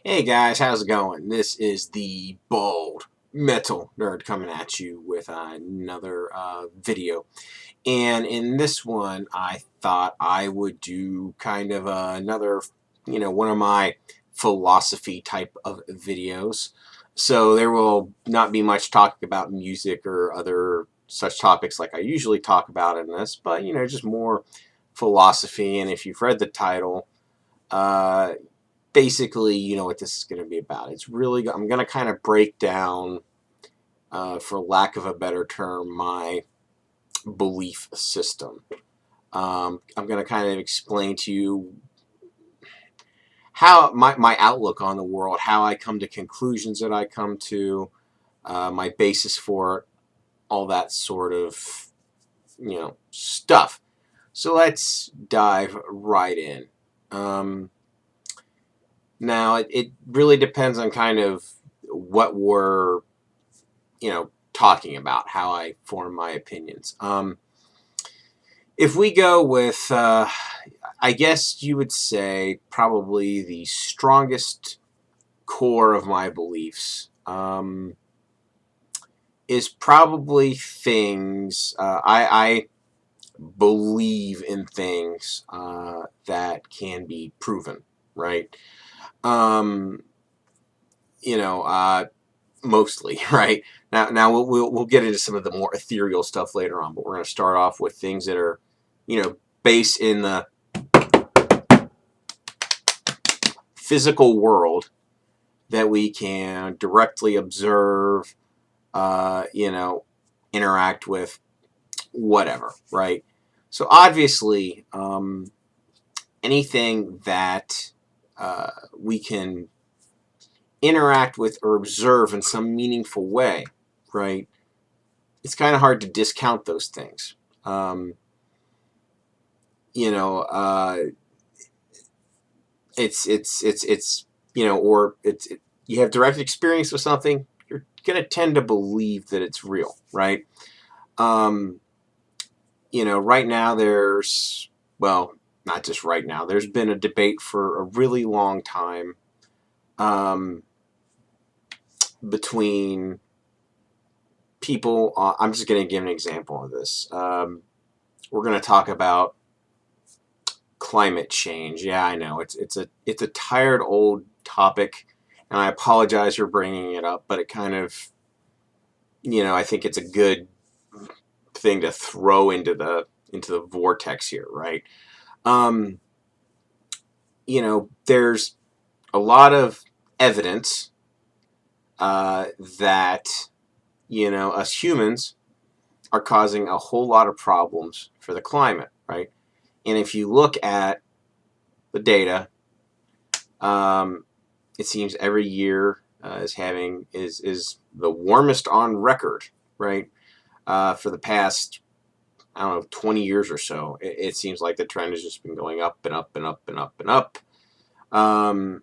Hey guys, how's it going? This is the Bald Metal Nerd coming at you with another video. And in this one, I thought I would do kind of another, one of my philosophy type of videos. So there will not be much talking about music or other such topics like I usually talk about in this, but, just more philosophy. And if you've read the title, uh, basically, you know what this is going to be about. It's really, I'm going to kind of break down, for lack of a better term, my belief system. I'm going to kind of explain to you how my outlook on the world, how I come to conclusions that I come to, my basis for all that sort of, stuff. So let's dive right in. Um, Now, it really depends on kind of what we're, talking about, how I form my opinions. If we go with, I guess you would say, probably the strongest core of my beliefs is probably things, I believe in things that can be proven, right? Um, you know, uh, Mostly, right? Now we'll get into some of the more ethereal stuff later on, but we're going to start off with things that are, based in the physical world that we can directly observe, uh, you know, interact with, whatever, right? So obviously, anything that we can interact with or observe in some meaningful way, right? It's kind of hard to discount those things. Um, you know, it's or you have direct experience with something, you're gonna tend to believe that it's real, right? Um, right now not just right now. There's been a debate for a really long time um, between people. I'm just gonna give an example of this. We're gonna talk about climate change. Yeah, I know it's a tired old topic, and I apologize for bringing it up, but it kind of, I think it's a good thing to throw into the vortex here, right? Um, there's a lot of evidence that us humans are causing a whole lot of problems for the climate, right? And if you look at the data, um, it seems every year is the warmest on record, right? For the past, I don't know, 20 years or so. It seems like the trend has just been going up and up and up and up and up. Um,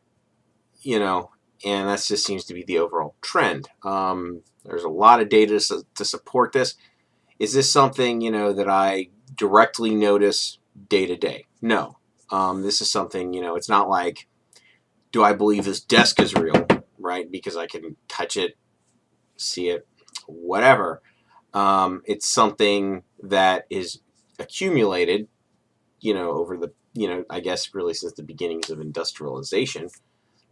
you know, and that just seems to be the overall trend. There's a lot of data to support this. Is this something, that I directly notice day to day? No. This is something, it's not like, do I believe this desk is real, right? Because I can touch it, see it, whatever. It's something that is accumulated, over the, I guess really since the beginnings of industrialization.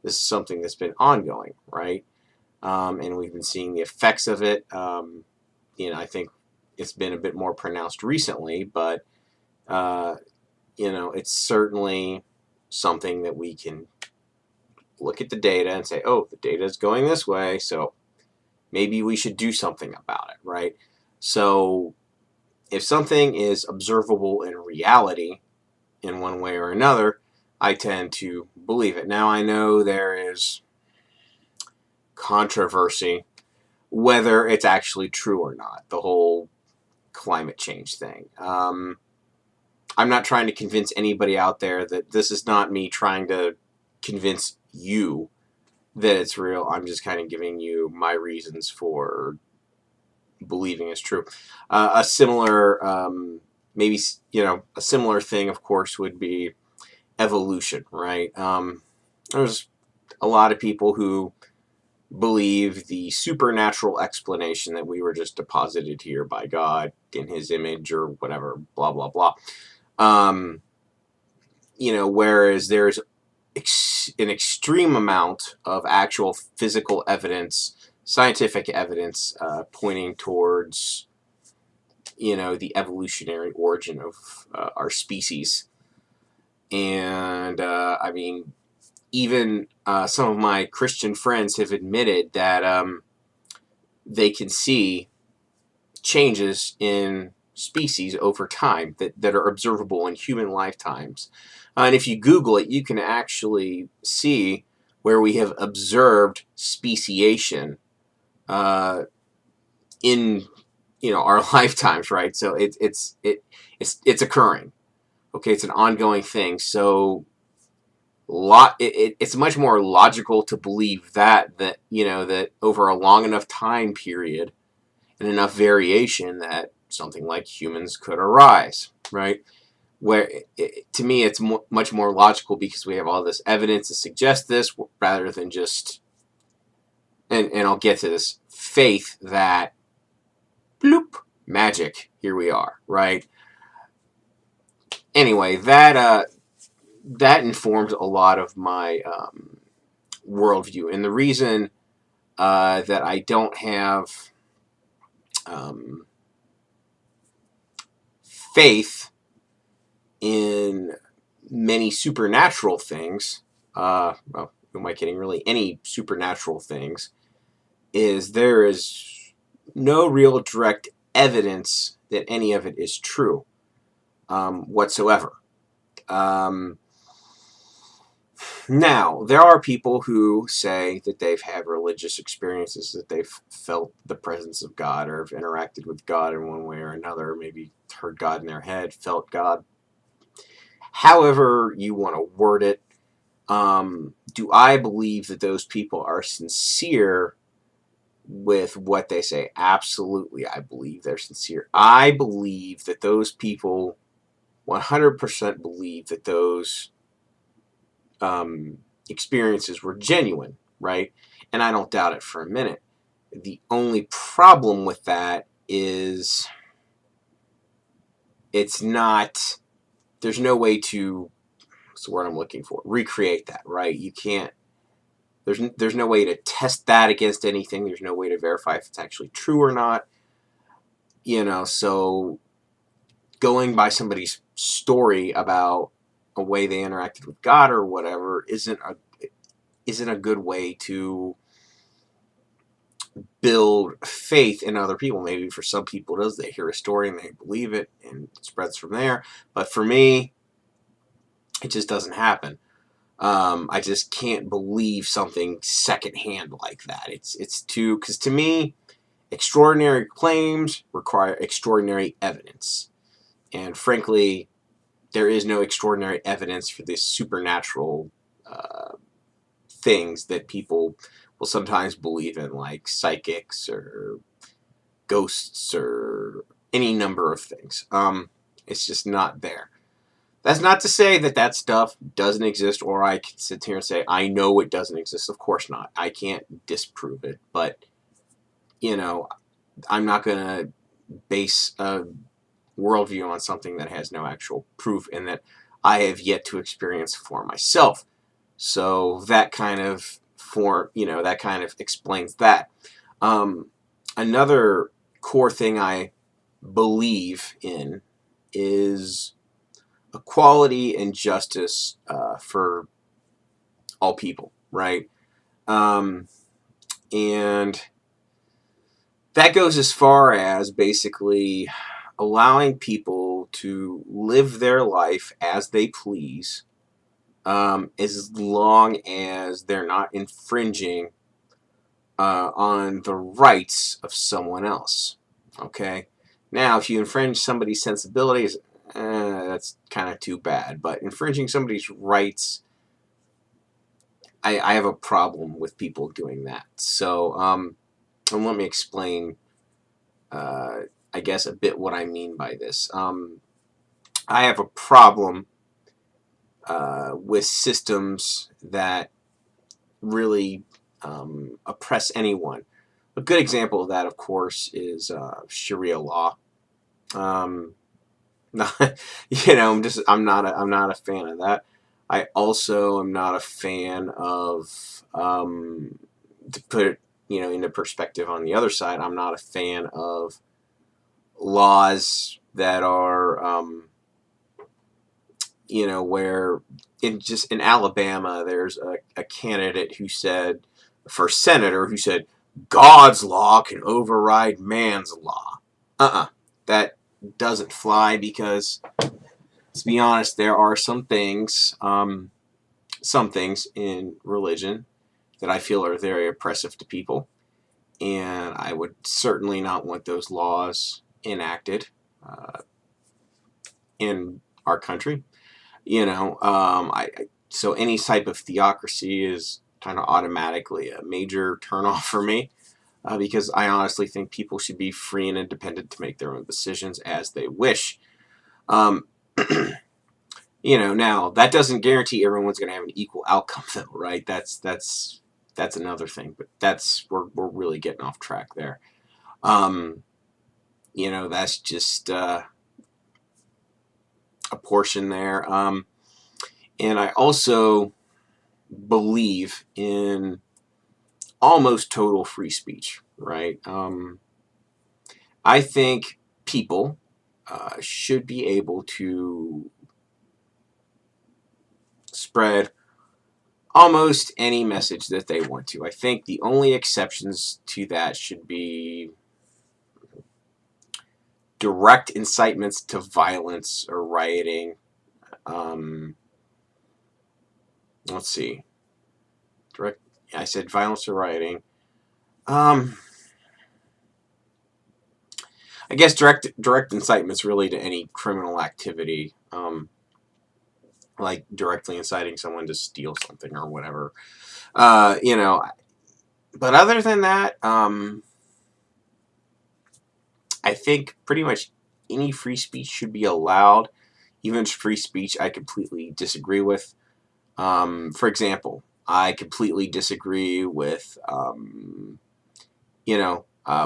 This is something that's been ongoing, right? And we've been seeing the effects of it. I think it's been a bit more pronounced recently, but uh, it's certainly something that we can look at the data and say, oh, the data is going this way, so maybe we should do something about it, right? So if something is observable in reality in one way or another, I tend to believe it. Now, I know there is controversy whether it's actually true or not, the whole climate change thing. I'm not trying to convince anybody out there that this is not me trying to convince you that it's real. I'm just kind of giving you my reasons for believing it's true. A similar, maybe, a similar thing, of course, would be evolution, right? There's a lot of people who believe the supernatural explanation that we were just deposited here by God in his image or whatever, blah, blah, blah. Whereas there's an extreme amount of actual physical evidence, scientific evidence, pointing towards, the evolutionary origin of our species. And, even some of my Christian friends have admitted that they can see changes in species over time that are observable in human lifetimes. And if you Google it, you can actually see where we have observed speciation in our lifetimes, right? So it's occurring. Okay, it's an ongoing thing. So it's much more logical to believe that over a long enough time period and enough variation that something like humans could arise, right? Where to me it's much more logical because we have all this evidence to suggest this, rather than just, and I'll get to this, faith that bloop, magic, here we are, right? Anyway, that informs a lot of my worldview, and the reason that I don't have faith in many supernatural things, well, who am I kidding, really, any supernatural things, is there is no real direct evidence that any of it is true whatsoever. Now, there are people who say that they've had religious experiences, that they've felt the presence of God or have interacted with God in one way or another, maybe heard God in their head, felt God. However you want to word it, do I believe that those people are sincere with what they say? Absolutely, I believe they're sincere. I believe that those people 100% believe that those experiences were genuine, right? And I don't doubt it for a minute. The only problem with that is there's no way to, what's the word I'm looking for, recreate that, right? You can't, there's no way to test that against anything. There's no way to verify if it's actually true or not. So going by somebody's story about a way they interacted with God or whatever isn't a good way to build faith in other people. Maybe for some people it is. They hear a story and they believe it and it spreads from there. But for me, it just doesn't happen. I just can't believe something secondhand like that. It's too, because to me, extraordinary claims require extraordinary evidence. And frankly, there is no extraordinary evidence for this supernatural things that people will sometimes believe in, like psychics or ghosts or any number of things. It's just not there. That's not to say that stuff doesn't exist, or I can sit here and say, I know it doesn't exist. Of course not. I can't disprove it. But, I'm not going to base a worldview on something that has no actual proof and that I have yet to experience for myself. So that kind of explains that. Another core thing I believe in is equality and justice for all people, right? And that goes as far as basically allowing people to live their life as they please, as long as they're not infringing on the rights of someone else. Okay? Now, if you infringe somebody's sensibilities, that's kind of too bad. But infringing somebody's rights, I have a problem with people doing that. So, and let me explain, I guess, a bit what I mean by this. I have a problem with systems that really oppress anyone. A good example of that, of course, is Sharia law. I'm not a fan of that. I also am not a fan of, to put it, into perspective on the other side, I'm not a fan of laws that are, where in Alabama, there's a candidate who said, for senator, who said, God's law can override man's law. That doesn't fly, because, let's be honest, there are some things in religion that I feel are very oppressive to people, and I would certainly not want those laws enacted in our country. So any type of theocracy is kind of automatically a major turnoff for me, because I honestly think people should be free and independent to make their own decisions as they wish. Now that doesn't guarantee everyone's going to have an equal outcome, though, right? That's another thing, but we're really getting off track there. That's just a portion there. And I also believe in almost total free speech, right? I think people should be able to spread almost any message that they want to. I think the only exceptions to that should be direct incitements to violence or rioting. Let's see. I said violence or rioting. I guess direct incitements really to any criminal activity, like directly inciting someone to steal something or whatever. But other than that, I think pretty much any free speech should be allowed. Even free speech I completely disagree with. For example, I completely disagree with, of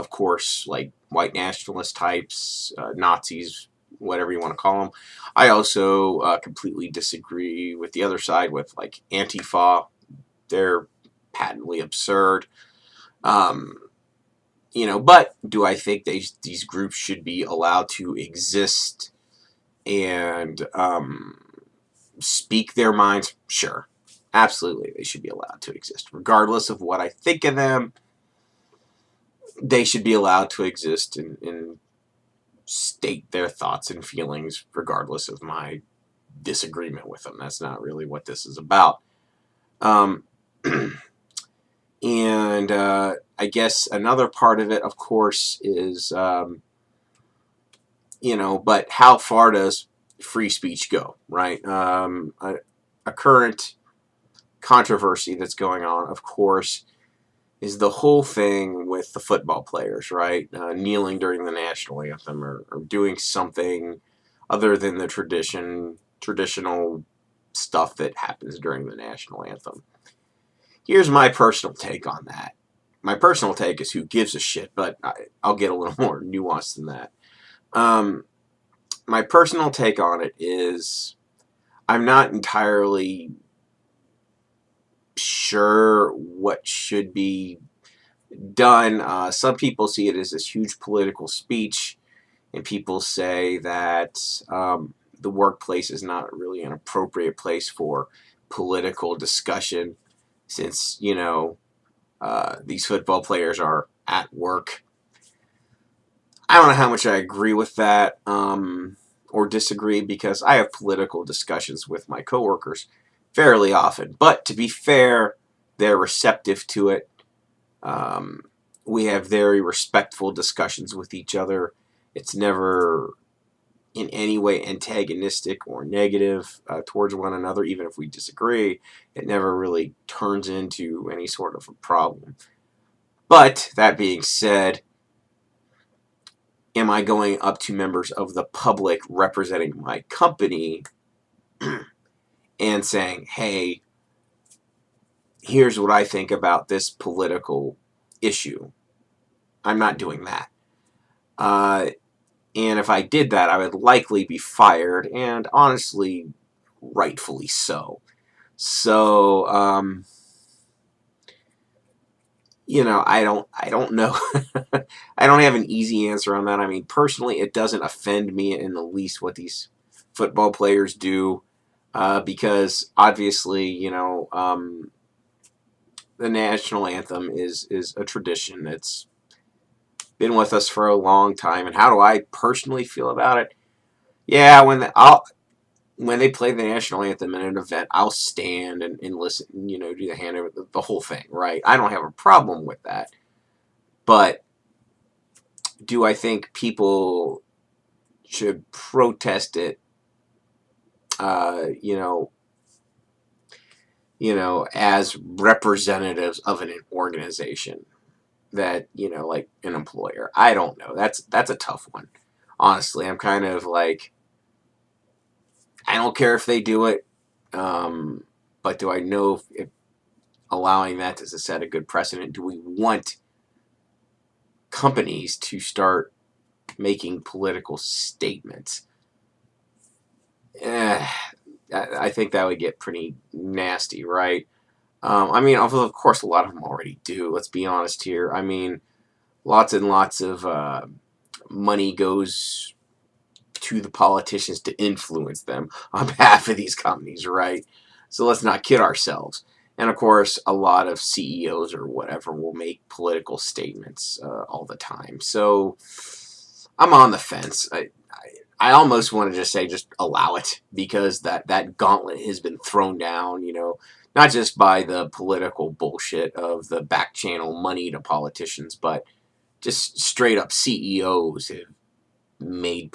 course, like white nationalist types, Nazis, whatever you want to call them. I also completely disagree with the other side, with like Antifa. They're patently absurd. But do I think these groups should be allowed to exist and speak their minds? Sure. Absolutely, they should be allowed to exist. Regardless of what I think of them, they should be allowed to exist and state their thoughts and feelings regardless of my disagreement with them. That's not really what this is about. And I guess another part of it, of course, is, but how far does free speech go, right? A current controversy that's going on, of course, is the whole thing with the football players, right? Kneeling during the national anthem, or doing something other than the traditional stuff that happens during the national anthem. Here's my personal take on that. My personal take is who gives a shit, but I'll get a little more nuanced than that. My personal take on it is I'm not entirely sure what should be done. Some people see it as this huge political speech, and people say that the workplace is not really an appropriate place for political discussion, since these football players are at work. I don't know how much I agree with that or disagree, because I have political discussions with my coworkers fairly often. But to be fair, they're receptive to it. We have very respectful discussions with each other. It's never in any way antagonistic or negative towards one another. Even if we disagree, it never really turns into any sort of a problem. But that being said, am I going up to members of the public representing my company and saying, hey, here's what I think about this political issue. I'm not doing that. And if I did that, I would likely be fired, and honestly, rightfully so. So, I don't know. I don't have an easy answer on that. I mean, personally, it doesn't offend me in the least what these football players do, because obviously, the national anthem is a tradition. It's been with us for a long time. And how do I personally feel about it? Yeah, when they play the national anthem in an event, I'll stand and listen, do the hand over the whole thing, right? I don't have a problem with that. But do I think people should protest it, as representatives of an organization that, like an employer? I don't know. That's a tough one. Honestly, I'm kind of like, I don't care if they do it, but do I know if allowing that to set a good precedent? Do we want companies to start making political statements? I think that would get pretty nasty, right? I mean, of course, a lot of them already do. Let's be honest here. I mean, lots and lots of money goes to the politicians to influence them on behalf of these companies, right? So let's not kid ourselves. And of course, a lot of CEOs or whatever will make political statements all the time. So I'm on the fence. I almost want to just say just allow it, because that gauntlet has been thrown down, not just by the political bullshit of the back channel money to politicians, but just straight up CEOs have made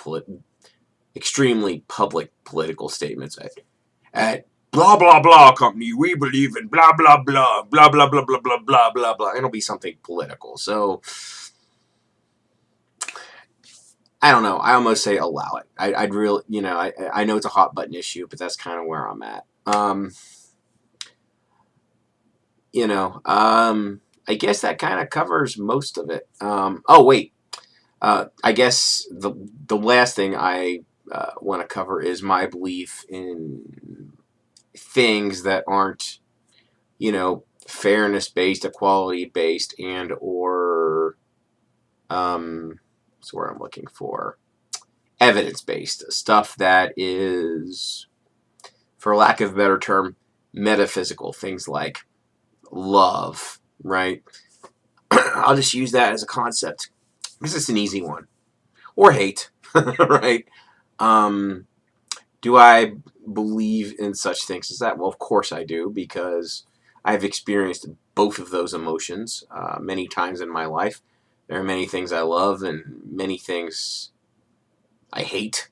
extremely public political statements at blah blah blah company. We believe in blah blah blah blah blah blah blah blah blah blah blah. It'll be something political. So I don't know. I almost say allow it. I'd really, I know it's a hot button issue, but that's kind of where I'm at. I guess that kind of covers most of it. Oh wait, I guess the last thing I want to cover is my belief in things that aren't, fairness based, equality based, and or that's what I'm looking for. Evidence based stuff that is, for lack of a better term, metaphysical. Things like love, right? I'll just use that as a concept because it's an easy one. Or hate, right? Do I believe in such things as that? Well, of course I do, because I've experienced both of those emotions many times in my life. There are many things I love and many things I hate,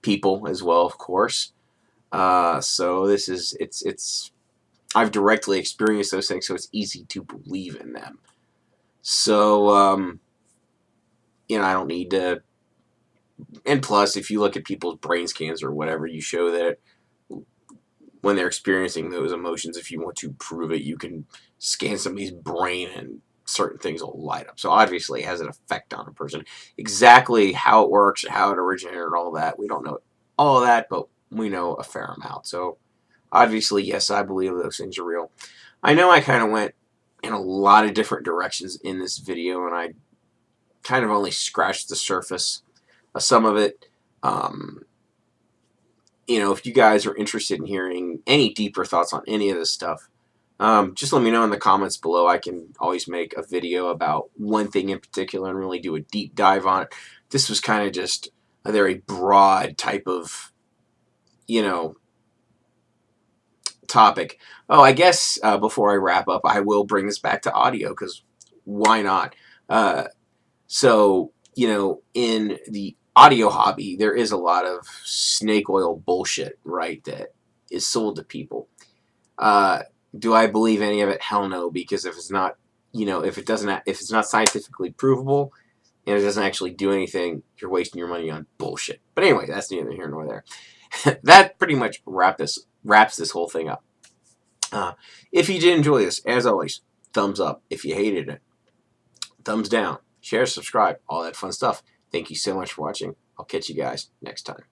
people as well, of course. So I've directly experienced those things, so it's easy to believe in them. So, I don't need to. And plus, if you look at people's brain scans or whatever, you show that when they're experiencing those emotions, if you want to prove it, you can scan somebody's brain and certain things will light up. So obviously it has an effect on a person. Exactly how it works, how it originated, and all that, we don't know all of that, but we know a fair amount. So obviously, yes, I believe those things are real. I know I kind of went in a lot of different directions in this video, and I kind of only scratched the surface of some of it. If you guys are interested in hearing any deeper thoughts on any of this stuff, just let me know in the comments below. I can always make a video about one thing in particular and really do a deep dive on it. This was kind of just a very broad type of, topic. Oh, I guess before I wrap up, I will bring this back to audio, because why not? So, in the audio hobby, there is a lot of snake oil bullshit, right, that is sold to people. Do I believe any of it? Hell no, because if it's not, if it's not scientifically provable and it doesn't actually do anything, you're wasting your money on bullshit. But anyway, that's neither here nor there. That pretty much wraps this whole thing up. If you did enjoy this, as always, thumbs up. If you hated it, thumbs down. Share, subscribe, all that fun stuff. Thank you so much for watching. I'll catch you guys next time.